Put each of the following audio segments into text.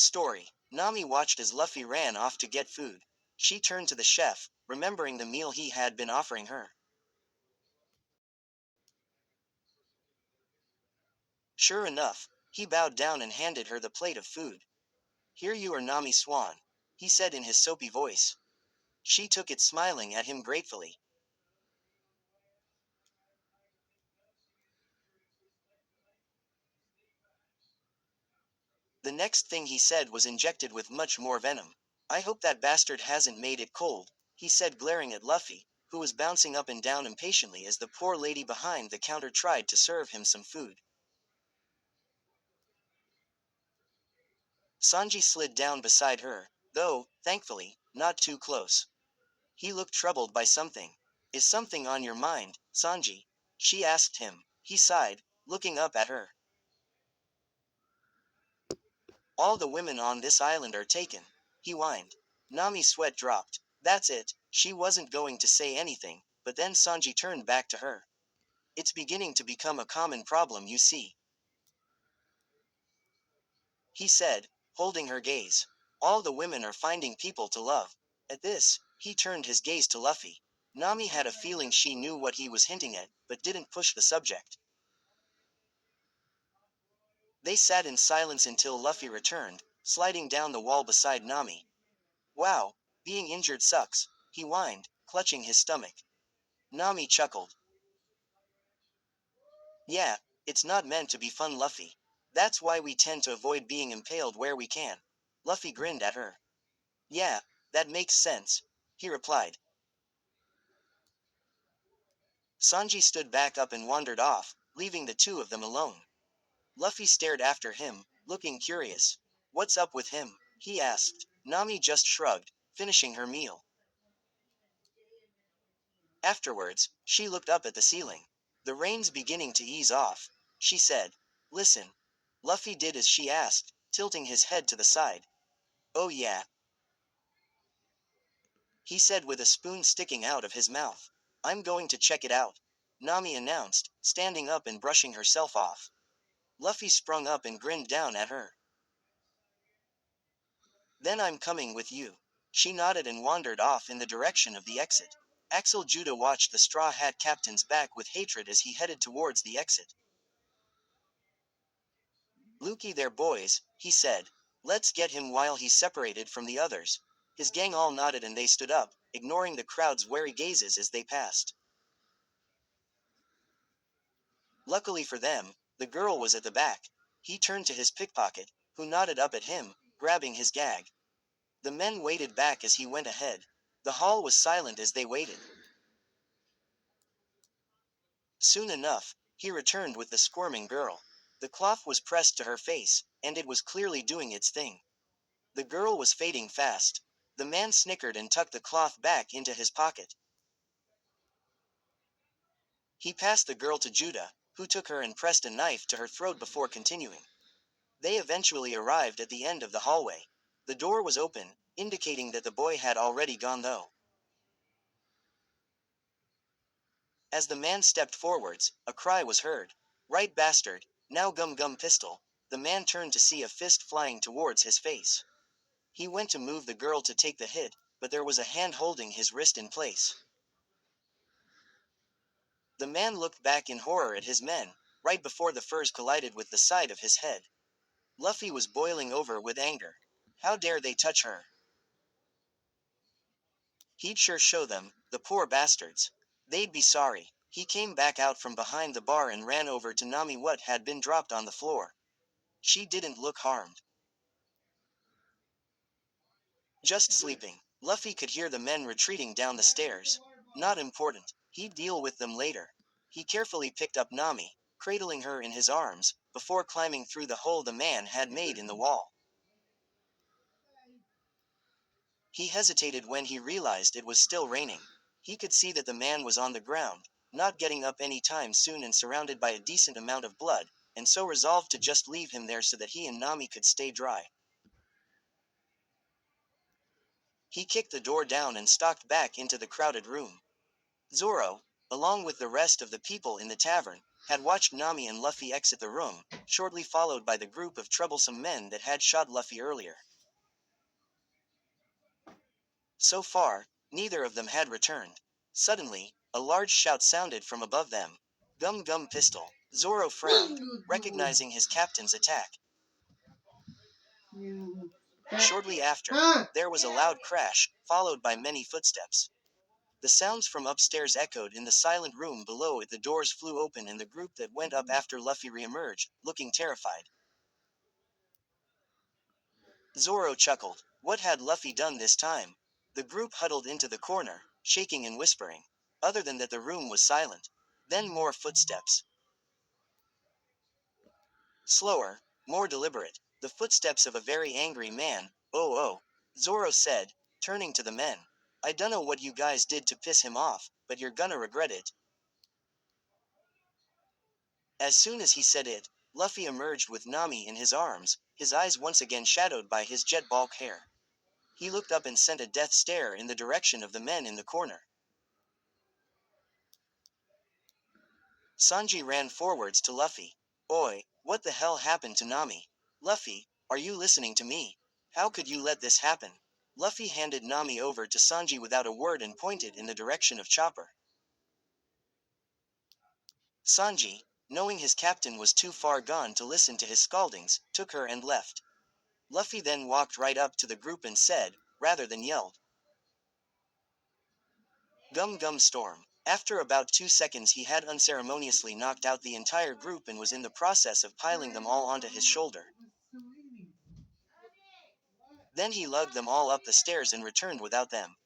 Story. Nami watched as Luffy ran off to get food. She turned to the chef, remembering the meal he had been offering her. Sure enough, he bowed down and handed her the plate of food. Here you are, Nami Swan, he said in his soapy voice. She took it, smiling at him gratefully. The next thing he said was injected with much more venom. I hope that bastard hasn't made it cold, he said, glaring at Luffy, who was bouncing up and down impatiently as the poor lady behind the counter tried to serve him some food. Sanji slid down beside her, though, thankfully, not too close. He looked troubled by something. Is something on your mind, Sanji? She asked him. He sighed, looking up at her. All the women on this island are taken, he whined. Nami's sweat dropped. That's it, she wasn't going to say anything, but then Sanji turned back to her. It's beginning to become a common problem, you see, he said, holding her gaze. All the women are finding people to love. At this, he turned his gaze to Luffy. Nami had a feeling she knew what he was hinting at, but didn't push the subject. They sat in silence until Luffy returned, sliding down the wall beside Nami. Wow, being injured sucks, he whined, clutching his stomach. Nami chuckled. Yeah, it's not meant to be fun, Luffy. That's why we tend to avoid being impaled where we can. Luffy grinned at her. Yeah, that makes sense, he replied. Sanji stood back up and wandered off, leaving the two of them alone. Luffy stared after him, looking curious. What's up with him? He asked. Nami just shrugged, finishing her meal. Afterwards, she looked up at the ceiling. The rain's beginning to ease off, she said. Listen. Luffy did as she asked, tilting his head to the side. Oh yeah, he said with a spoon sticking out of his mouth. I'm going to check it out, Nami announced, standing up and brushing herself off. Luffy sprung up and grinned down at her. Then I'm coming with you. She nodded and wandered off in the direction of the exit. Axel Judah watched the Straw Hat Captain's back with hatred as he headed towards the exit. Looky there, boys, he said. Let's get him while he's separated from the others. His gang all nodded and they stood up, ignoring the crowd's wary gazes as they passed. Luckily for them, the girl was at the back. He turned to his pickpocket, who nodded up at him, grabbing his gag. The men waited back as he went ahead. The hall was silent as they waited. Soon enough, he returned with the squirming girl. The cloth was pressed to her face, and it was clearly doing its thing. The girl was fading fast. The man snickered and tucked the cloth back into his pocket. He passed the girl to Judah, who took her and pressed a knife to her throat before continuing. They eventually arrived at the end of the hallway. The door was open, indicating that the boy had already gone though. As the man stepped forwards, a cry was heard. Right bastard, now gum gum pistol. The man turned to see a fist flying towards his face. He went to move the girl to take the hit, but there was a hand holding his wrist in place. The man looked back in horror at his men, right before the furs collided with the side of his head. Luffy was boiling over with anger. How dare they touch her? He'd sure show them, the poor bastards. They'd be sorry. He came back out from behind the bar and ran over to Nami, what had been dropped on the floor. She didn't look harmed. Just sleeping. Luffy could hear the men retreating down the stairs. Not important. He'd deal with them later. He carefully picked up Nami, cradling her in his arms, before climbing through the hole the man had made in the wall. He hesitated when he realized it was still raining. He could see that the man was on the ground, not getting up any time soon and surrounded by a decent amount of blood, and so resolved to just leave him there so that he and Nami could stay dry. He kicked the door down and stalked back into the crowded room. Zoro, along with the rest of the people in the tavern, had watched Nami and Luffy exit the room, shortly followed by the group of troublesome men that had shot Luffy earlier. So far, neither of them had returned. Suddenly, a large shout sounded from above them. Gum Gum Pistol. Zoro frowned, recognizing his captain's attack. Shortly after, there was a loud crash, followed by many footsteps. The sounds from upstairs echoed in the silent room below as the doors flew open and the group that went up after Luffy re-emerged, looking terrified. Zoro chuckled. What had Luffy done this time? The group huddled into the corner, shaking and whispering. Other than that, the room was silent. Then more footsteps. Slower, more deliberate, the footsteps of a very angry man. Oh oh, Zoro said, turning to the men. I dunno what you guys did to piss him off, but you're gonna regret it. As soon as he said it, Luffy emerged with Nami in his arms, his eyes once again shadowed by his jet bulk hair. He looked up and sent a death stare in the direction of the men in the corner. Sanji ran forwards to Luffy. Oi, what the hell happened to Nami? Luffy, are you listening to me? How could you let this happen? Luffy handed Nami over to Sanji without a word and pointed in the direction of Chopper. Sanji, knowing his captain was too far gone to listen to his scaldings, took her and left. Luffy then walked right up to the group and said, rather than yelled, Gum Gum Storm. After about 2 seconds he had unceremoniously knocked out the entire group and was in the process of piling them all onto his shoulder. Then he lugged them all up the stairs and returned without them.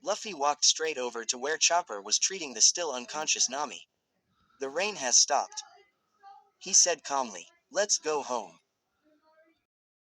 Luffy walked straight over to where Chopper was treating the still unconscious Nami. The rain has stopped, he said calmly. Let's go home.